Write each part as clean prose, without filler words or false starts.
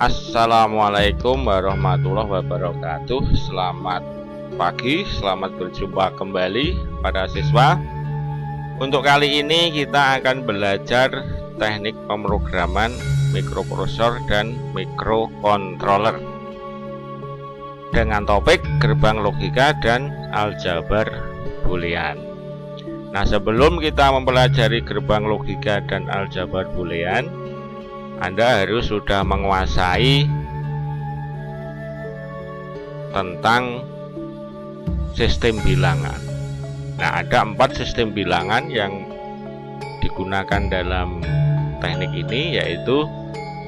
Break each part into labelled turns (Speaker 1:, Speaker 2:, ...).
Speaker 1: Assalamualaikum warahmatullahi wabarakatuh. Selamat pagi, selamat berjumpa kembali pada siswa. Untuk kali ini kita akan belajar teknik pemrograman mikroprosesor dan mikrokontroler dengan topik gerbang logika dan aljabar boolean. Nah, sebelum kita mempelajari gerbang logika dan aljabar boolean, Anda harus sudah menguasai tentang sistem bilangan. Nah, ada 4 sistem bilangan yang digunakan dalam teknik ini, yaitu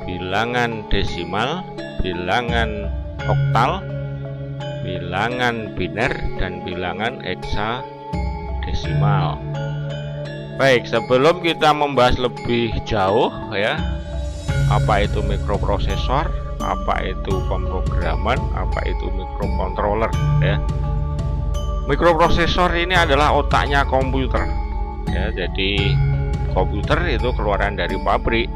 Speaker 1: bilangan desimal, bilangan oktal, bilangan biner, dan bilangan heksadesimal. Baik, sebelum kita membahas lebih jauh ya, apa itu mikroprosesor, apa itu pemrograman, apa itu mikrokontroler ya. Mikroprosesor ini adalah otaknya komputer ya. Jadi komputer itu keluaran dari pabrik,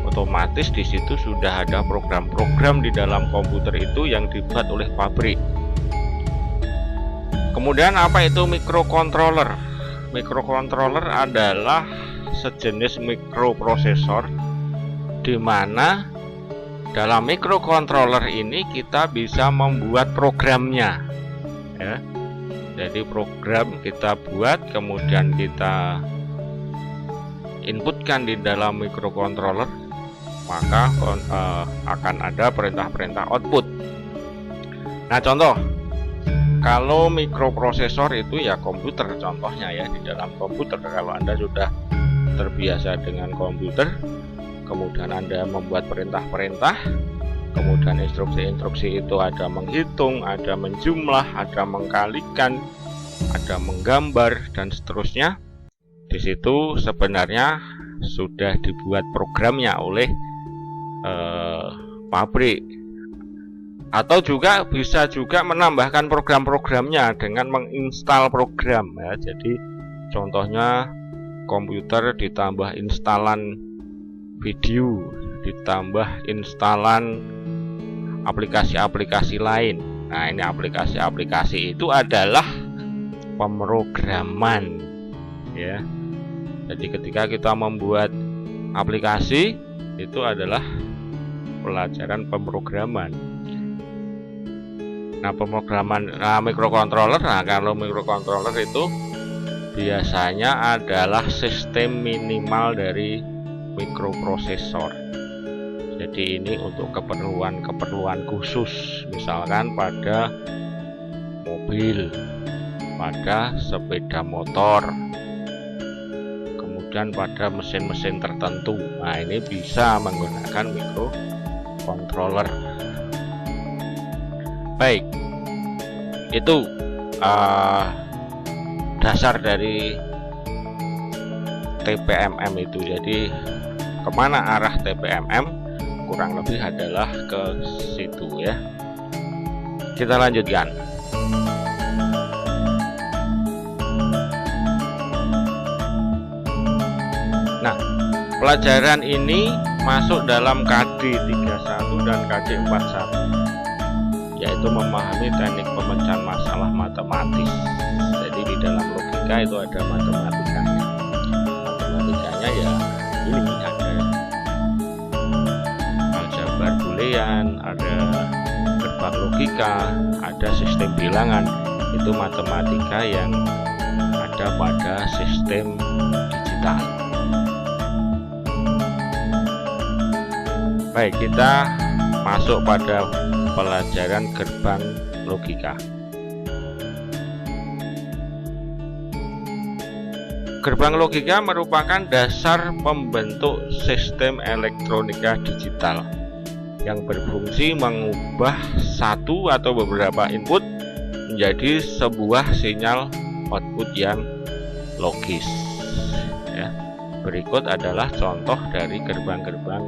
Speaker 1: otomatis di situ sudah ada program-program di dalam komputer itu yang dibuat oleh pabrik. Kemudian apa itu mikrokontroler? Mikrokontroler adalah sejenis mikroprosesor di mana dalam mikrokontroler ini kita bisa membuat programnya ya. Jadi program kita buat, kemudian kita inputkan di dalam mikrokontroler, maka akan ada perintah-perintah output. Nah, contoh kalau mikroprosesor itu ya komputer contohnya ya. Di dalam komputer, kalau Anda sudah terbiasa dengan komputer, kemudian Anda membuat perintah-perintah, kemudian instruksi-instruksi itu ada menghitung, ada menjumlah, ada mengkalikan, ada menggambar, dan seterusnya. Di situ sebenarnya sudah dibuat programnya oleh pabrik. Atau juga bisa juga menambahkan program-programnya dengan menginstal program ya. Jadi contohnya komputer ditambah instalan video, ditambah instalan aplikasi-aplikasi lain. Nah, ini aplikasi-aplikasi itu adalah pemrograman ya. Jadi ketika kita membuat aplikasi, itu adalah pelajaran pemrograman. Nah, pemrograman mikrokontroler. Nah, kalau mikrokontroler itu biasanya adalah sistem minimal dari mikroprosesor. Jadi ini untuk keperluan khusus, misalkan pada mobil, pada sepeda motor, kemudian pada mesin-mesin tertentu. Nah, ini bisa menggunakan mikrokontroler. Baik, itu dasar dari TPMM itu. Jadi kemana arah TPMM kurang lebih adalah ke situ ya. Kita lanjutkan. Nah, pelajaran ini masuk dalam KD 31 dan KD 41, yaitu memahami teknik pemecahan masalah matematis. Jadi di dalam logika itu ada matematikanya. Matematikanya ya ini ada aljabar boolean, ada gerbang logika, ada sistem bilangan. Itu matematika yang ada pada sistem digital. Baik, kita masuk pada pelajaran gerbang logika. Gerbang logika merupakan dasar pembentuk sistem elektronika digital yang berfungsi mengubah satu atau beberapa input menjadi sebuah sinyal output yang logis ya. Berikut adalah contoh dari gerbang-gerbang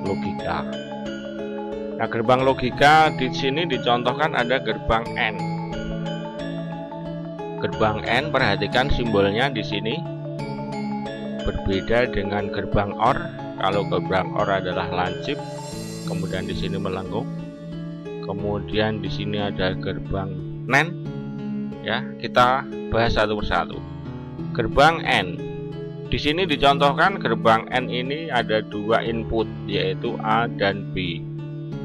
Speaker 1: logika. Nah, gerbang logika di sini dicontohkan ada gerbang N. Gerbang N, perhatikan simbolnya di sini berbeda dengan gerbang OR. Kalau gerbang OR adalah lancip, kemudian di sini melengkung, kemudian di sini ada gerbang NAND. Ya, kita bahas satu persatu. Gerbang N. Di sini dicontohkan gerbang N ini ada dua input, yaitu A dan B.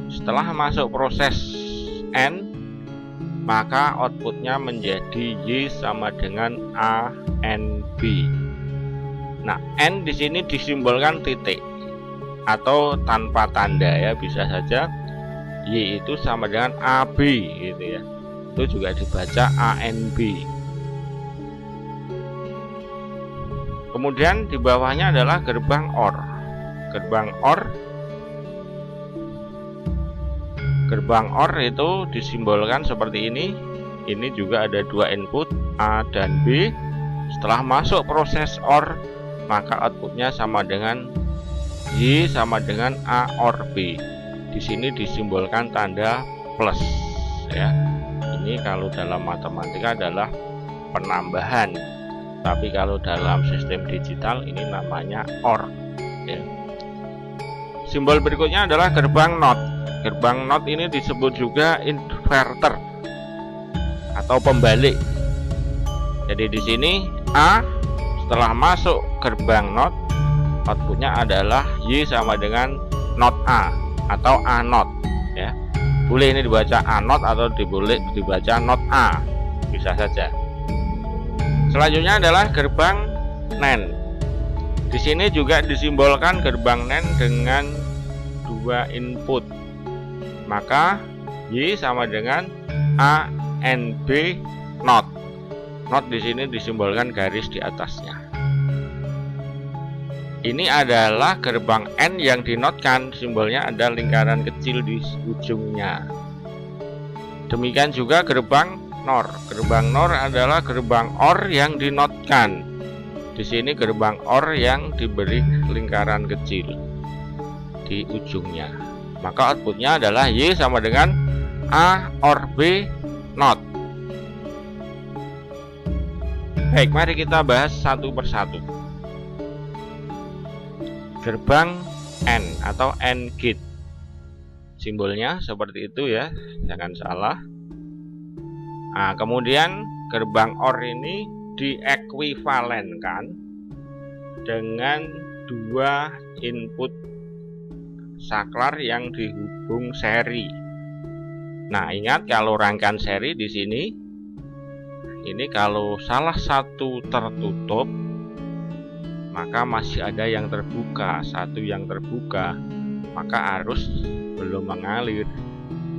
Speaker 1: Setelah masuk proses N, maka outputnya menjadi Y sama dengan A N B. Nah, N di sini disimbolkan titik atau tanpa tanda ya, bisa saja Y itu sama dengan AB gitu ya. Itu juga dibaca ANB. Kemudian di bawahnya adalah gerbang OR. Gerbang OR itu disimbolkan seperti ini. Ini juga ada dua input A dan B. Setelah masuk proses OR, maka outputnya sama dengan Y sama dengan A OR B. Di sini disimbolkan tanda plus ya. Ini kalau dalam matematika adalah penambahan, tapi kalau dalam sistem digital ini namanya OR ya. Simbol berikutnya adalah gerbang NOT. Gerbang NOT ini disebut juga inverter atau pembalik. Jadi di sini A setelah masuk gerbang NOT, outputnya adalah Y sama dengan NOT A atau A NOT ya. Boleh ini dibaca A NOT atau boleh dibaca NOT A, bisa saja. Selanjutnya adalah gerbang NAND. Di sini juga disimbolkan gerbang NAND dengan dua input. Maka Y sama dengan A N B NOT. NOT di sini disimbolkan garis di atasnya. Ini adalah gerbang N yang dinotkan, simbolnya ada lingkaran kecil di ujungnya. Demikian juga gerbang NOR. Gerbang NOR adalah gerbang OR yang dinotkan. Di sini gerbang OR yang diberi lingkaran kecil di ujungnya. Maka outputnya adalah Y sama dengan A OR B NOT. Baik, mari kita bahas satu persatu. Gerbang N atau N gate. Simbolnya seperti itu ya, jangan salah. Nah, kemudian gerbang OR ini diekuivalenkan dengan dua input saklar yang dihubung seri. Nah, ingat kalau rangkaian seri di sini, ini kalau salah satu tertutup, maka masih ada yang terbuka. Satu yang terbuka, maka arus belum mengalir,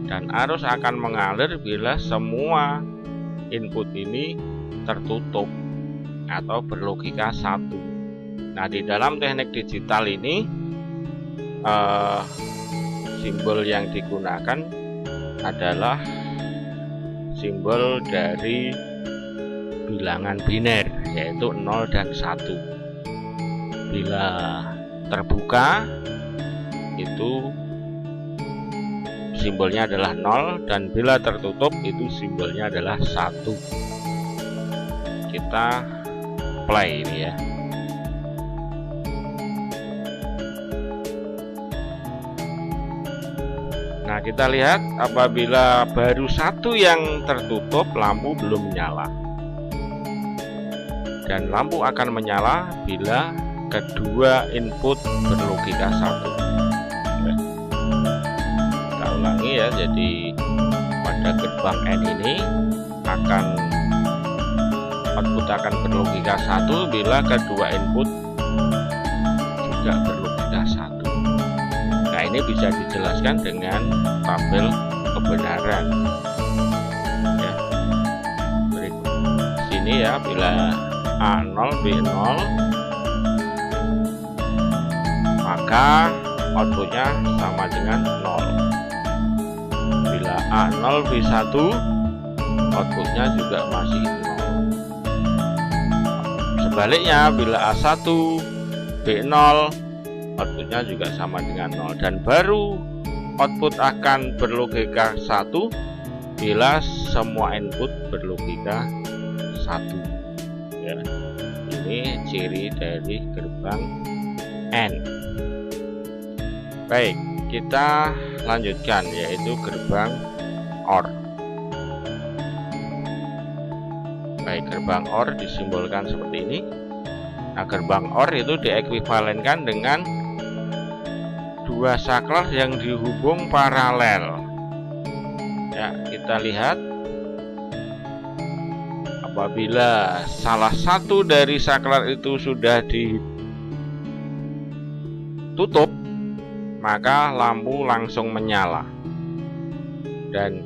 Speaker 1: dan arus akan mengalir bila semua input ini tertutup atau berlogika satu. Nah, di dalam teknik digital ini simbol yang digunakan adalah simbol dari bilangan biner, yaitu 0 dan 1. Bila terbuka itu simbolnya adalah 0, dan bila tertutup itu simbolnya adalah 1. Kita play ini ya. Nah, kita lihat apabila baru satu yang tertutup, lampu belum menyala. Dan lampu akan menyala bila kedua input berlogika 1. Kita ulangi ya, jadi pada gerbang N ini output akan berlogika 1 bila kedua input juga berlogika 1. Nah, ini bisa dijelaskan dengan tabel kebenaran ya. Berikut sini ya, bila A0 B0, maka outputnya sama dengan 0. Bila A0 B1, outputnya juga masih 0. Sebaliknya, bila A1 B0, outputnya juga sama dengan 0. Dan baru output akan berlogika 1 bila semua input berlogika 1 ya. Ini ciri dari gerbang N. Baik, kita lanjutkan, yaitu gerbang OR. Baik, gerbang OR disimbolkan seperti ini. Nah, gerbang OR itu diekuivalenkan dengan dua saklar yang dihubung paralel. Ya, kita lihat apabila salah satu dari saklar itu sudah ditutup, maka lampu langsung menyala, dan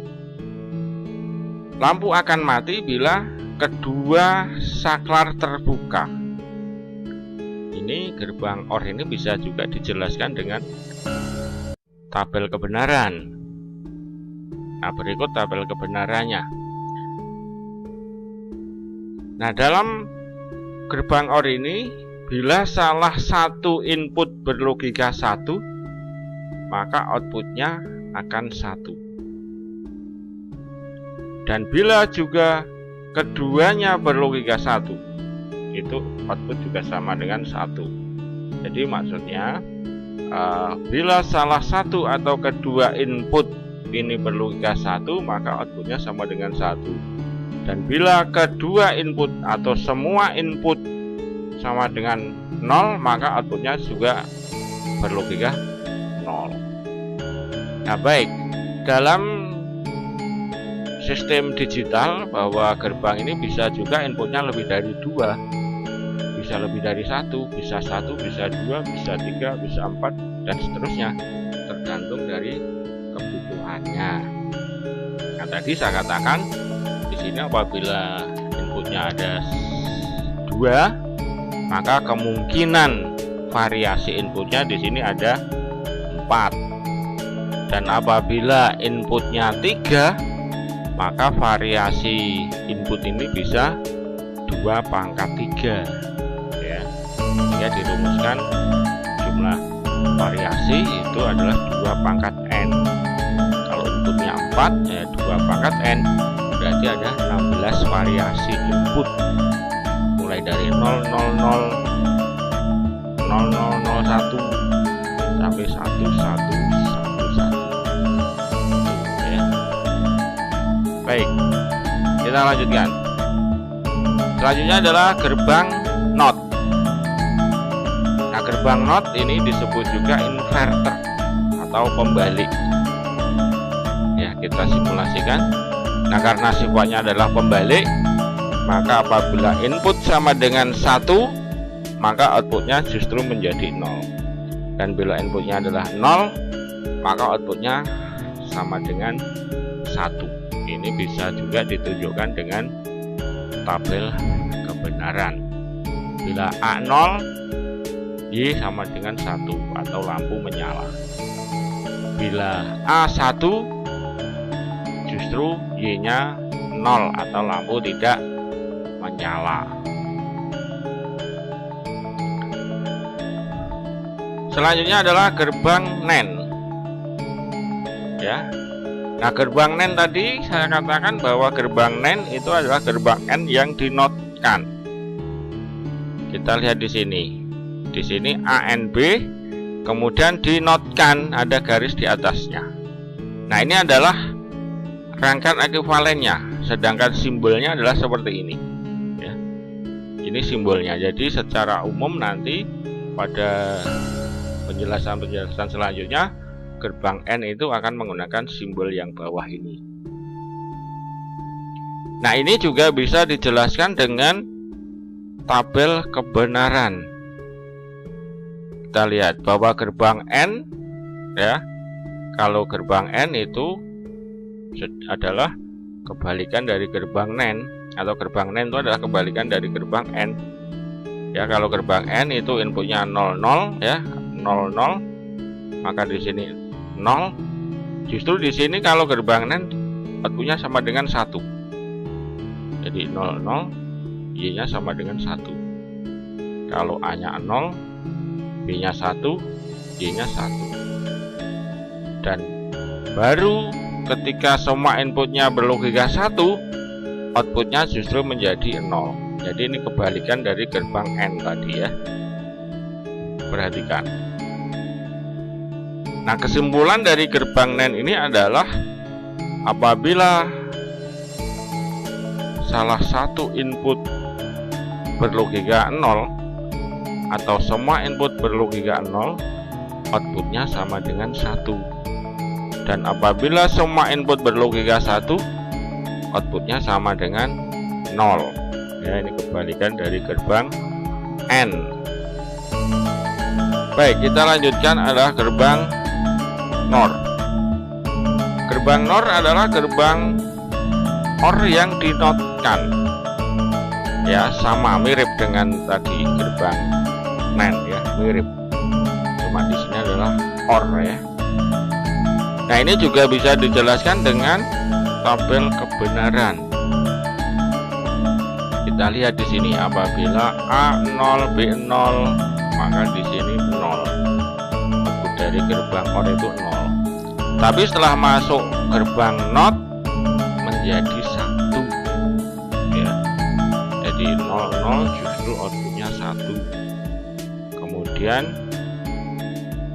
Speaker 1: lampu akan mati bila kedua saklar terbuka. Ini gerbang OR ini bisa juga dijelaskan dengan tabel kebenaran. Nah, berikut tabel kebenarannya. Nah, dalam gerbang OR ini, bila salah satu input berlogika 1, maka outputnya akan 1. Dan bila juga keduanya berlogika 1, itu output juga sama dengan 1. Jadi maksudnya bila salah satu atau kedua input ini berlogika 1, maka outputnya sama dengan 1. Dan bila kedua input atau semua input sama dengan 0, maka outputnya juga berlogika 0. Nah, baik, dalam sistem digital bahwa gerbang ini bisa juga inputnya lebih dari 2, bisa lebih dari 1, bisa 1, bisa 2, bisa 3, bisa 4, dan seterusnya, tergantung dari kebutuhannya. Nah, tadi saya katakan di sini apabila inputnya ada 2, maka kemungkinan variasi inputnya di sini ada 4. Dan apabila inputnya 3, maka variasi input ini bisa 2 pangkat 3, ya. Sehingga dirumuskan jumlah variasi itu adalah 2 pangkat n. Kalau inputnya 4, ya 2 pangkat n, berarti ada 16 variasi input, mulai dari 000, 0001 sampai 1111. Baik, kita lanjutkan. Selanjutnya adalah gerbang NOT. Nah, gerbang NOT ini disebut juga inverter atau pembalik. Ya, kita simulasikan. Nah, karena sifatnya adalah pembalik, maka apabila input sama dengan 1, maka outputnya justru menjadi 0. Dan bila inputnya adalah 0, maka outputnya sama dengan 1. Ini bisa juga ditunjukkan dengan tabel kebenaran. Bila A0, Y sama dengan 1 atau lampu menyala. Bila A1, justru Y-nya 0 atau lampu tidak menyala. Selanjutnya adalah gerbang NAND. Ya. Nah, gerbang NAND tadi saya katakan bahwa gerbang NAND itu adalah gerbang N yang dinotkan. Kita lihat di sini. Di sini ANB, kemudian dinotkan, ada garis di atasnya. Nah, ini adalah rangkaian ekuivalennya, sedangkan simbolnya adalah seperti ini. Ya. Ini simbolnya. Jadi secara umum nanti pada penjelasan-penjelasan selanjutnya, gerbang N itu akan menggunakan simbol yang bawah ini. Nah, ini juga bisa dijelaskan dengan tabel kebenaran. Kita lihat bahwa gerbang N, ya, kalau gerbang N itu adalah kebalikan dari gerbang NAND, atau gerbang NAND itu adalah kebalikan dari gerbang N. Ya, kalau gerbang N itu inputnya 00, ya, 00, maka di sini 0. Justru di sini kalau gerbang NAND outputnya sama dengan 1. Jadi 00, Y-nya sama dengan 1. Kalau A-nya 0, B-nya 1, Y-nya 1. Dan baru ketika semua inputnya berlogika 1, outputnya justru menjadi 0. Jadi ini kebalikan dari gerbang N tadi, ya. Perhatikan. Nah, kesimpulan dari gerbang NAND ini adalah apabila salah satu input berlogika 0 atau semua input berlogika 0, outputnya sama dengan 1. Dan apabila semua input berlogika 1, outputnya sama dengan 0. Ya, ini kebalikan dari gerbang AND. Baik, kita lanjutkan adalah gerbang NOR. Gerbang NOR adalah gerbang OR yang dinotkan. Ya, sama mirip dengan tadi gerbang NAND ya, mirip. Cuma di sini adalah OR ya. Nah, ini juga bisa dijelaskan dengan tabel kebenaran. Kita lihat di sini apabila A0 B0 maka di sini 0. Output dari gerbang OR itu 0. Tapi setelah masuk gerbang NOT menjadi 1. Ya. Jadi 00 justru outputnya 1. Kemudian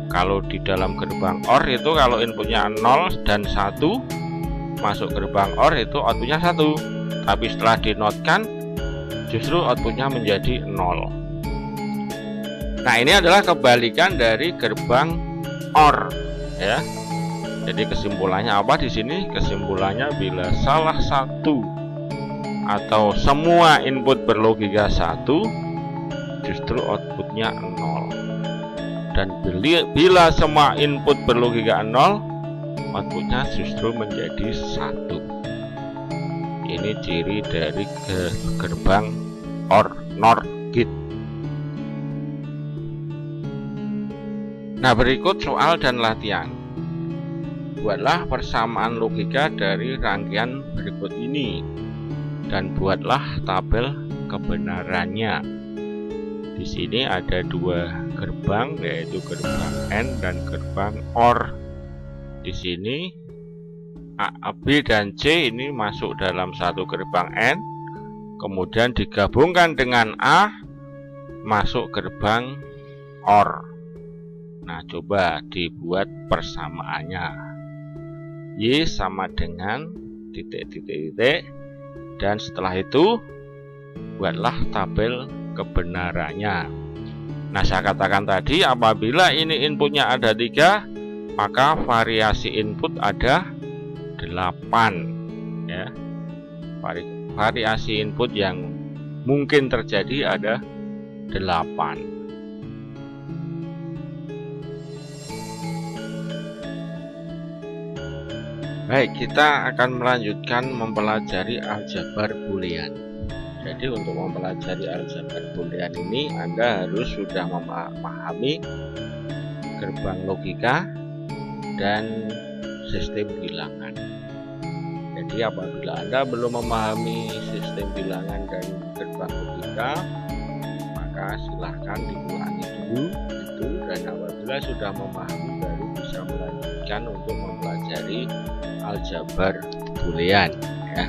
Speaker 1: kalau di dalam gerbang OR itu kalau inputnya 0 dan 1 masuk gerbang OR itu outputnya 1. Tapi setelah dinotkan justru outputnya menjadi 0. Nah, ini adalah kebalikan dari gerbang OR ya. Jadi kesimpulannya apa di sini? Kesimpulannya bila salah satu atau semua input berlogika 1 justru outputnya 0. Dan bila semua input berlogika 0, outputnya justru menjadi 1. Ini ciri dari gerbang OR NOR gate. Nah, berikut soal dan latihan. Buatlah persamaan logika dari rangkaian berikut ini dan buatlah tabel kebenarannya. Di sini ada dua gerbang, yaitu gerbang AND dan gerbang OR. Di sini A, B, dan C ini masuk dalam satu gerbang AND, kemudian digabungkan dengan A masuk gerbang OR. Nah, coba dibuat persamaannya. Y sama dengan titik-titik-titik, dan setelah itu buatlah tabel kebenarannya. Nah, saya katakan tadi apabila ini inputnya ada 3, maka variasi input ada 8 ya. Variasi input yang mungkin terjadi ada 8. Baik, kita akan melanjutkan mempelajari aljabar boolean. Jadi untuk mempelajari aljabar boolean ini Anda harus sudah memahami gerbang logika dan sistem bilangan. Jadi apabila Anda belum memahami sistem bilangan dan gerbang logika, maka silahkan diulangi dulu itu, dan apabila sudah memahami baru bisa melanjutkan untuk mempelajari aljabar boolean ya.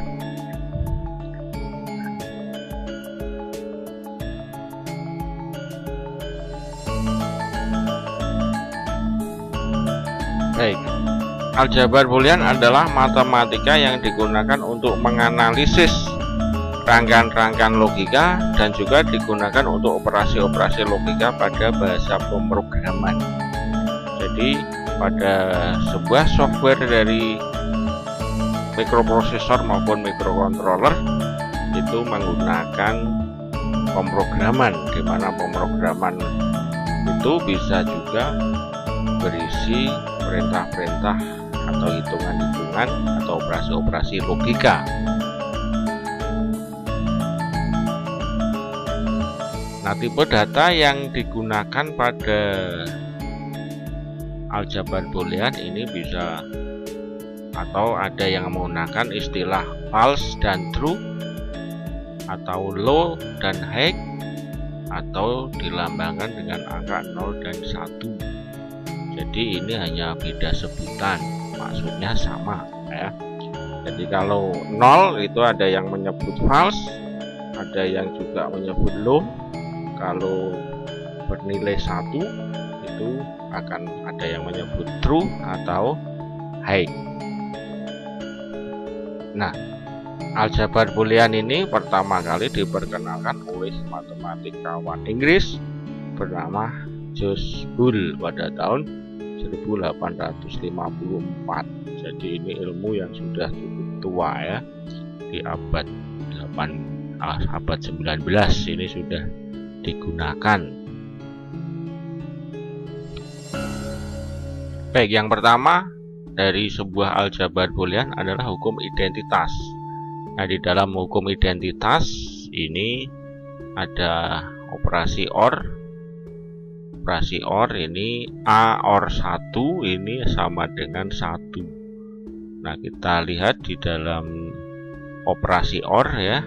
Speaker 1: Baik, aljabar boolean adalah matematika yang digunakan untuk menganalisis rangkaian-rangkaian logika dan juga digunakan untuk operasi-operasi logika pada bahasa pemrograman. Jadi pada sebuah software dari mikroprosesor maupun mikrocontroller itu menggunakan pemrograman, di mana pemrograman itu bisa juga berisi perintah-perintah atau hitungan-hitungan atau operasi-operasi logika. Nah, tipe data yang digunakan pada aljabar boolean ini bisa, atau ada yang menggunakan istilah false dan true, atau low dan high, atau dilambangkan dengan angka 0 dan 1. Jadi ini hanya beda sebutan, maksudnya sama ya. Jadi kalau 0 itu ada yang menyebut false, ada yang juga menyebut low. Kalau bernilai 1 itu akan ada yang menyebut true atau high. Nah, aljabar boolean ini pertama kali diperkenalkan oleh matematikawan Inggris bernama George Boole pada tahun 1854. Jadi ini ilmu yang sudah cukup tua ya, di abad 19 ini sudah digunakan. Baik, yang pertama dari sebuah aljabar boolean adalah hukum identitas. Nah, di dalam hukum identitas ini ada operasi OR. Operasi OR ini A OR 1 ini sama dengan 1. Nah, kita lihat di dalam operasi OR ya.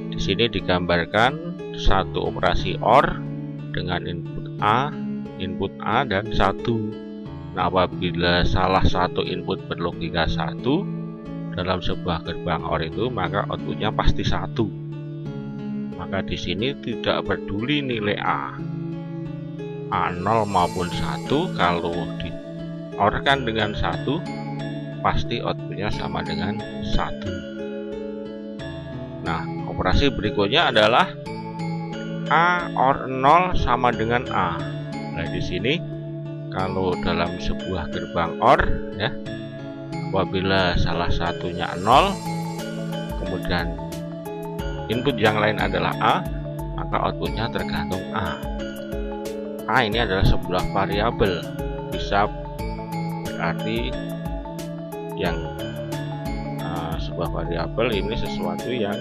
Speaker 1: Di sini digambarkan satu operasi OR dengan input A dan 1. Nah, apabila salah satu input berlogika 1 dalam sebuah gerbang OR itu, maka outputnya pasti 1. Maka di sini tidak peduli nilai A0 maupun 1, kalau di OR kan dengan 1 pasti outputnya sama dengan 1. Nah, operasi berikutnya adalah A OR 0 sama dengan A. Nah, di sini kalau dalam sebuah gerbang OR ya, apabila salah satunya 0 kemudian input yang lain adalah A, maka outputnya tergantung A. A ini adalah sebuah variabel, bisa berarti yang sebuah variabel ini sesuatu yang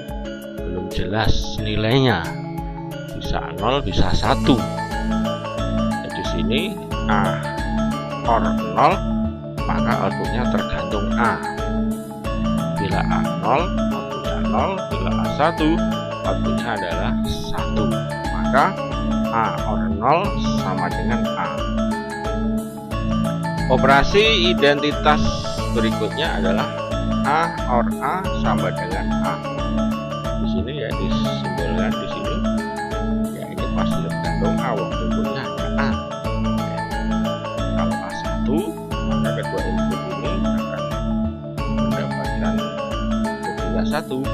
Speaker 1: belum jelas nilainya, bisa 0 bisa 1. Nah, di sini A OR 0 maka outputnya tergantung A. Bila A0 outputnya 0, bila A1 outputnya adalah 1. Maka A OR 0 sama dengan A. Operasi identitas berikutnya adalah A OR A sama dengan A. Di sini ya disimbolkan di sini. Ya, ini pasti tergantung A, inputnya ada A. Kalau A1 maka kedua input ini akan mendapatkan logika 1,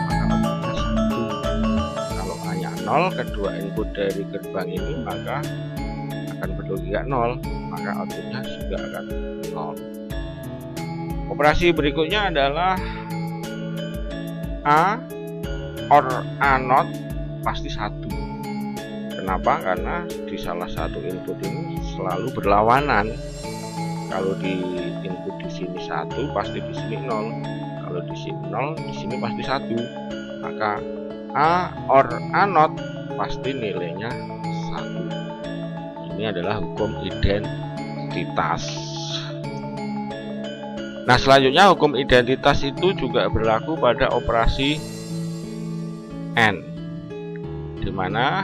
Speaker 1: maka outputnya 1. Kalau A-nya 0, kedua input dari gerbang ini maka akan berlogika 0, maka outputnya juga akan 0. Operasi berikutnya adalah A OR A0 pasti 1. Kenapa? Karena di salah satu input ini selalu berlawanan. Kalau di input di sini 1 pasti di sini 0. Kalau di sini 0, di sini pasti 1. Maka A OR A0 pasti nilainya 1. Ini adalah hukum identitas. Nah, selanjutnya hukum identitas itu juga berlaku pada operasi AND, di mana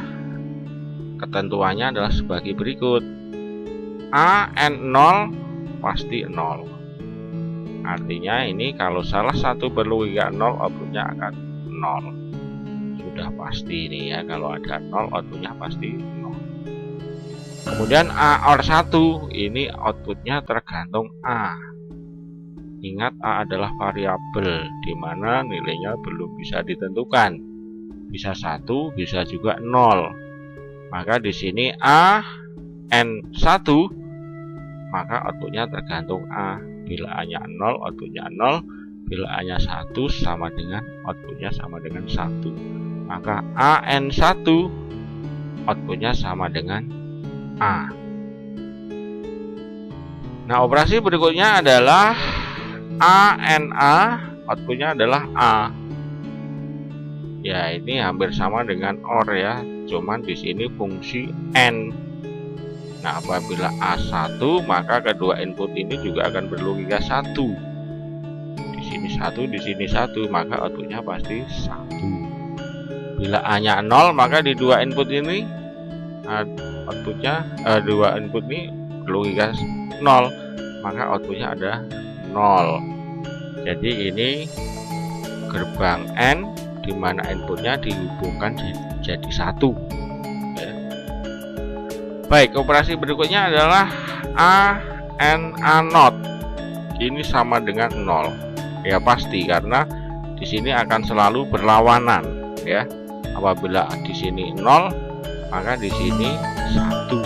Speaker 1: ketentuannya adalah sebagai berikut. A AND 0 pasti 0. Artinya ini kalau salah satu berlogika 0, outputnya akan 0. Sudah pasti ini ya, kalau ada 0 outputnya pasti 0. Kemudian A OR 1 ini outputnya tergantung A. Ingat, A adalah variabel di mana nilainya belum bisa ditentukan. Bisa 1, bisa juga 0. Maka di sini A AND 1 maka outputnya tergantung A. Bila A-nya 0, outputnya 0. Bila A-nya 1 sama dengan outputnya sama dengan 1. Maka A AND 1 outputnya sama dengan A. Nah, operasi berikutnya adalah A AND A, outputnya adalah A. Ya, ini hampir sama dengan OR ya, cuman di sini fungsi AND. Nah, apabila A1 maka kedua input ini juga akan berlogika 1. Di sini 1, di sini 1, maka outputnya pasti 1. Bila A-nya 0 maka di dua input ini outputnya dua input ini berlogika 0, maka outputnya ada 0. Jadi ini gerbang AND di mana inputnya dihubungkan jadi 1 ya. Baik, operasi berikutnya adalah A and A not. Ini sama dengan 0. Ya pasti, karena di sini akan selalu berlawanan ya. Apabila di sini 0, maka di sini 1.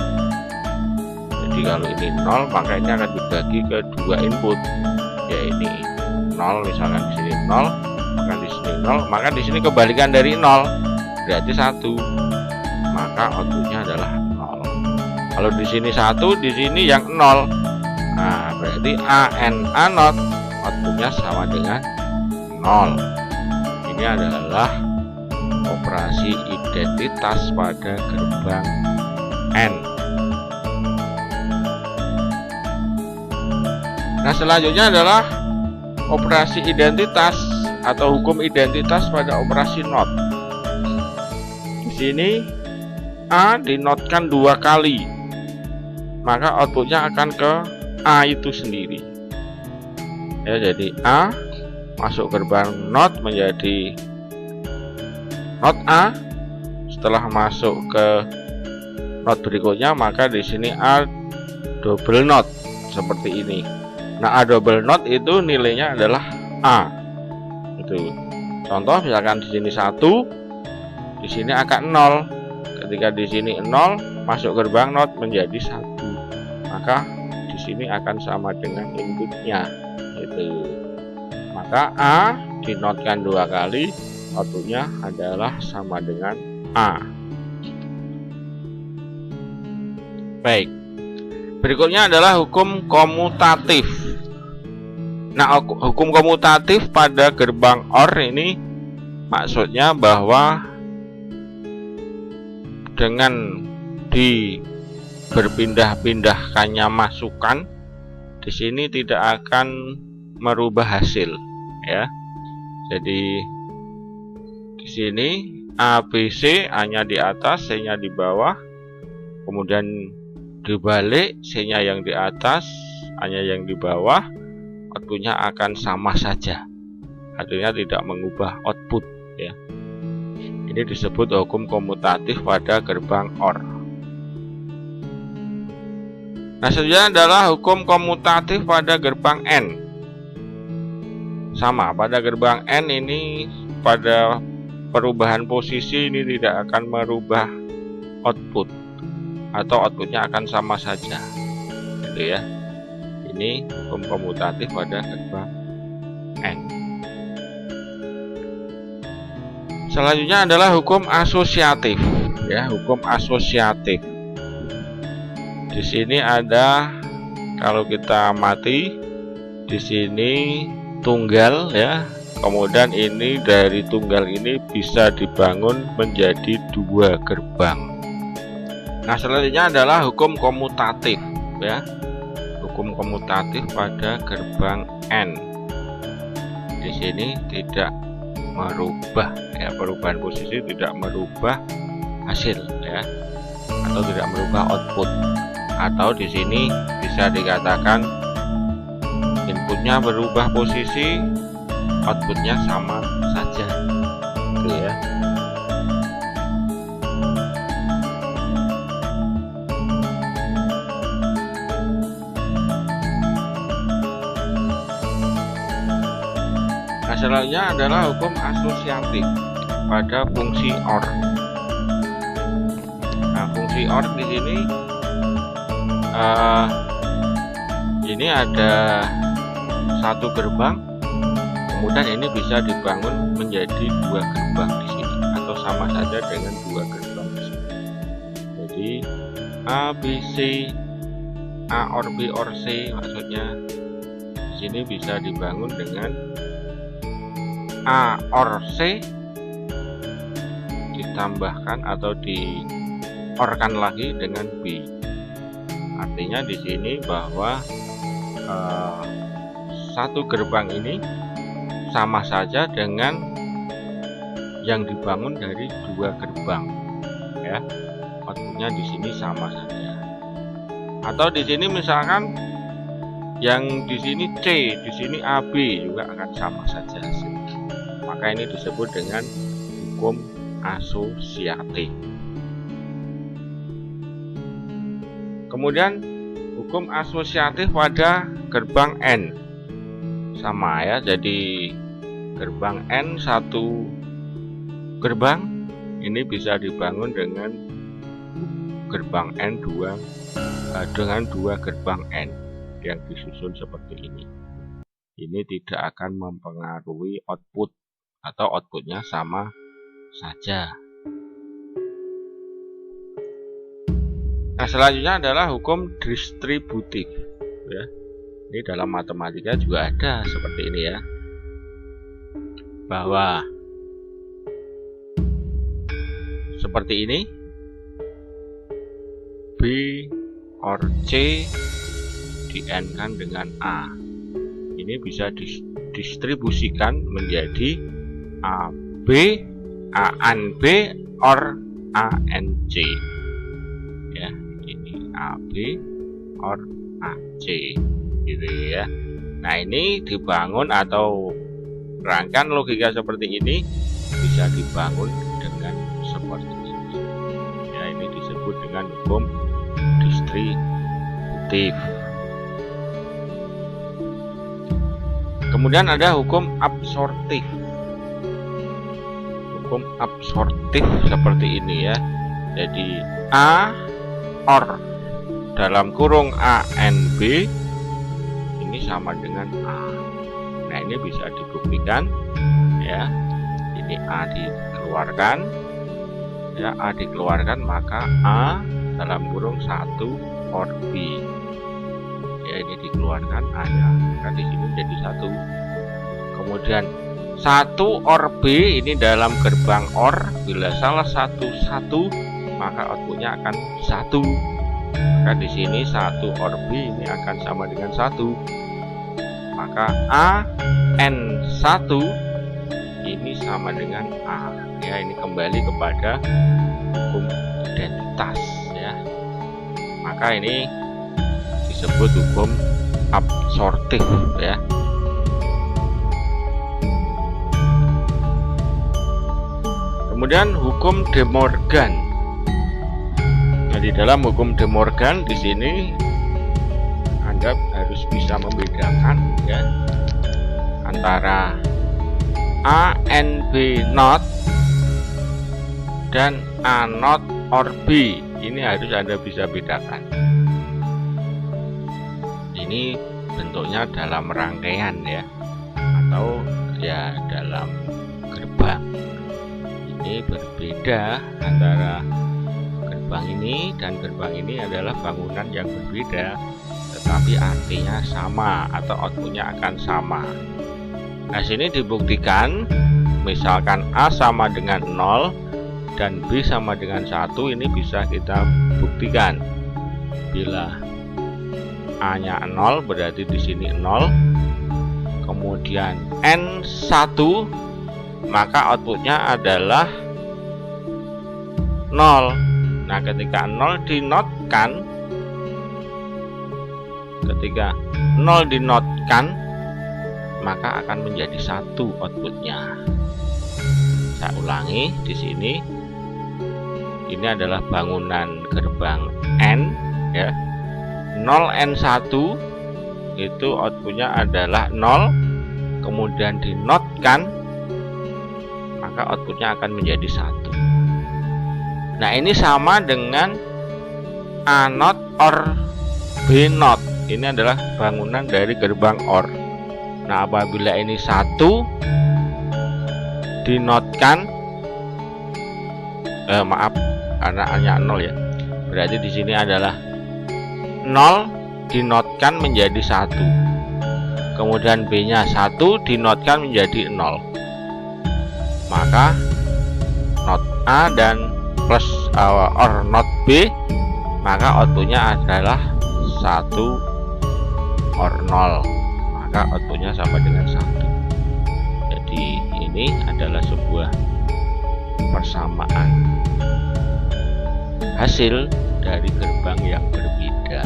Speaker 1: Jadi kalau ini 0, maka ini akan dibagi ke dua input. Ya ini 0, misalkan di sini 0, maka di sini 0, maka di sini kebalikan dari 0, berarti 1. Maka outputnya adalah 0. Kalau di sini 1, di sini yang 0. Nah, berarti A and A not outputnya sama dengan 0. Ini adalah operasi identitas pada gerbang N. Nah, selanjutnya adalah operasi identitas atau hukum identitas pada operasi not. Di sini A dinotkan 2 kali, maka outputnya akan ke A itu sendiri. Ya, jadi A masuk gerbang not menjadi not A. Setelah masuk ke not berikutnya, maka di sini A double not seperti ini. Nah, A double not itu nilainya adalah A. Itu. Contoh misalkan di sini 1, di sini akan 0. Ketika di sini 0 masuk gerbang not menjadi 1, maka di sini akan sama dengan inputnya. Itu. Maka A dinotkan 2 kali, outputnya adalah sama dengan A. Baik. Berikutnya adalah hukum komutatif. Nah, hukum komutatif pada gerbang OR ini maksudnya bahwa dengan berpindah-pindahkannya masukan, di sini tidak akan merubah hasil ya. Jadi di sini A, B, C, A-nya di atas, C-nya di bawah. Kemudian dibalik, C-nya yang di atas, A-nya yang di bawah. Outputnya akan sama saja. Artinya tidak mengubah output ya. Ini disebut hukum komutatif pada gerbang OR. Nah, selanjutnya adalah hukum komutatif pada gerbang N. Sama, pada gerbang N ini pada perubahan posisi ini tidak akan merubah output, atau outputnya akan sama saja. Gitu ya. Ini hukum komutatif pada gerbang N. Selanjutnya adalah hukum asosiatif ya, hukum asosiatif. Di sini ada, kalau kita amati di sini tunggal ya, kemudian ini dari tunggal ini bisa dibangun menjadi 2 gerbang. Nah, selanjutnya adalah hukum komutatif ya, hukum komutatif pada gerbang N. Di sini tidak merubah ya, perubahan posisi tidak merubah hasil ya, atau tidak merubah output. Atau di sini bisa dikatakan inputnya berubah posisi, outputnya sama saja, gitu ya. Nah, selanjutnya adalah hukum asosiatif pada fungsi OR. Nah, fungsi OR di sini ini ada 1 gerbang, kemudian ini bisa dibangun menjadi 2 gerbang di sini, atau sama saja dengan 2 gerbang di sini. Jadi A, B, C, A OR B OR C, maksudnya di sini bisa dibangun dengan A OR C ditambahkan atau di-OR-kan lagi dengan B. Artinya di sini bahwa 1 gerbang ini sama saja dengan yang dibangun dari 2 gerbang ya. Outputnya di sini sama saja. Atau di sini misalkan yang di sini C, di sini AB juga akan sama saja hasilnya. Maka ini disebut dengan hukum asosiatif. Kemudian hukum asosiatif pada gerbang N sama ya, jadi gerbang N satu gerbang ini bisa dibangun dengan gerbang N dengan dua gerbang N yang disusun seperti ini. Ini tidak akan mempengaruhi output atau outputnya sama saja. Nah, selanjutnya adalah hukum distributif ya. Ini dalam matematika juga ada seperti ini ya, bahwa seperti ini B or C di N-kan dengan A. Ini bisa didistribusikan menjadi AB, ANB or ANC ya. Ini AB or AC gitu ya. Nah, ini dibangun atau rangkaian logika seperti ini bisa dibangun dengan seperti ini ya. Ini disebut dengan hukum distributif. Kemudian ada hukum absorptif. Hukum absorptif seperti ini ya. Jadi A or dalam kurung ANB ini sama dengan A. Nah, ini bisa dibuktikan ya. Ini A dikeluarkan ya, A dikeluarkan, maka A dalam kurung 1 or B ya, ini dikeluarkan A nya, maka di sini jadi 1. Kemudian 1 or B ini dalam gerbang OR, bila salah satu maka outputnya akan 1. Maka di sini 1 or B ini akan sama dengan 1. Maka A N1 ini sama dengan A ya. Ini kembali kepada hukum identitas ya. Maka ini disebut hukum absorptif ya. Kemudian hukum De Morgan. Nah, di dalam hukum De Morgan di sini Anda harus bisa membedakan ya antara A and B not dan A not or B. Ini harus Anda bisa bedakan. Ini bentuknya dalam rangkaian ya, atau ya dalam gerbang. Ini berbeda antara gerbang ini dan gerbang ini adalah bangunan yang berbeda, tetapi artinya sama atau outputnya akan sama. Nah, sini dibuktikan, misalkan A sama dengan 0 dan B sama dengan 1, ini bisa kita buktikan. Bila A-nya 0 berarti di sini 0. Kemudian N1 maka outputnya adalah 0. Nah, ketika 0 dinotkan, maka akan menjadi 1 outputnya. Saya ulangi di sini. Ini adalah bangunan gerbang N ya. 0N1 itu outputnya adalah 0, kemudian dinotkan, maka outputnya akan menjadi 1. Nah, ini sama dengan A not or B not. Ini adalah bangunan dari gerbang OR. Nah, apabila ini 1 dinotkan, maaf karena A-nya 0 ya, berarti di sini adalah 0 dinotkan menjadi 1. Kemudian B-nya 1 dinotkan menjadi 0. Maka not A dan plus or not B, maka outputnya adalah 1 or 0. Maka outputnya sama dengan 1. Jadi ini adalah sebuah persamaan hasil dari gerbang yang berbeda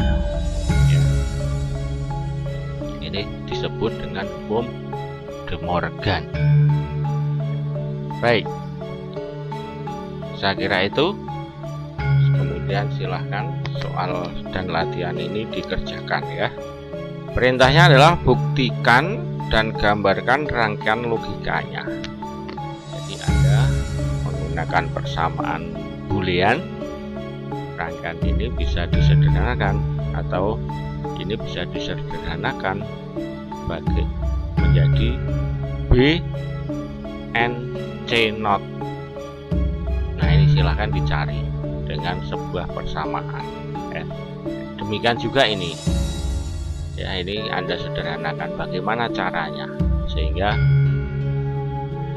Speaker 1: ya. Ini disebut dengan hukum De Morgan. Baik, saya kira itu. Kemudian silahkan soal dan latihan ini dikerjakan ya. Perintahnya adalah buktikan dan gambarkan rangkaian logikanya. Jadi Anda menggunakan persamaan boolean, rangkaian ini bisa disederhanakan atau ini bisa disederhanakan sebagai menjadi B N C not. Nah, ini silahkan dicari dengan sebuah persamaan ya. Demikian juga ini ya, ini Anda sederhanakan bagaimana caranya sehingga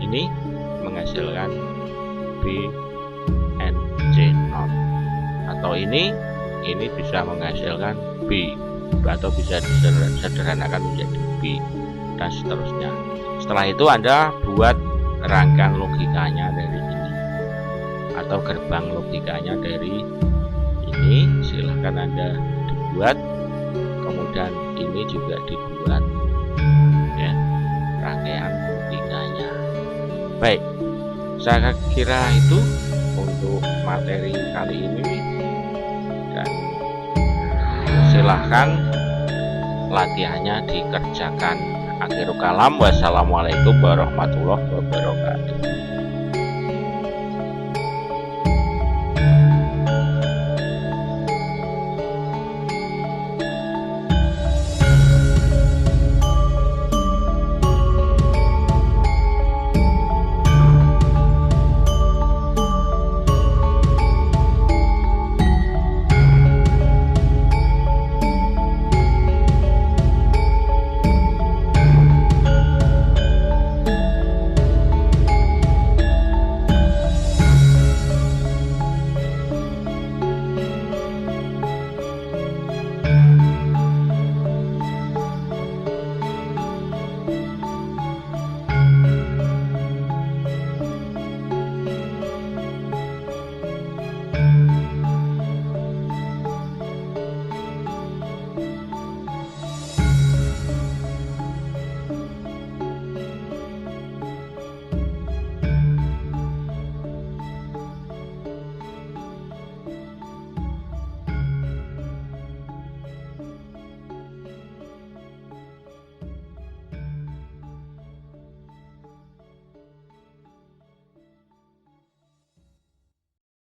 Speaker 1: ini menghasilkan B N C not, atau ini bisa menghasilkan B, atau bisa disederhanakan menjadi B, dan seterusnya. Setelah itu Anda buat rangkaian logikanya dari ini atau gerbang logikanya dari ini, silahkan Anda dibuat, kemudian ini juga dibuat ya, rangkaian logikanya. Baik, saya kira itu untuk materi kali ini, dan silahkan latihannya dikerjakan. Akhirul kalam, wassalamualaikum warahmatullahi wabarakatuh.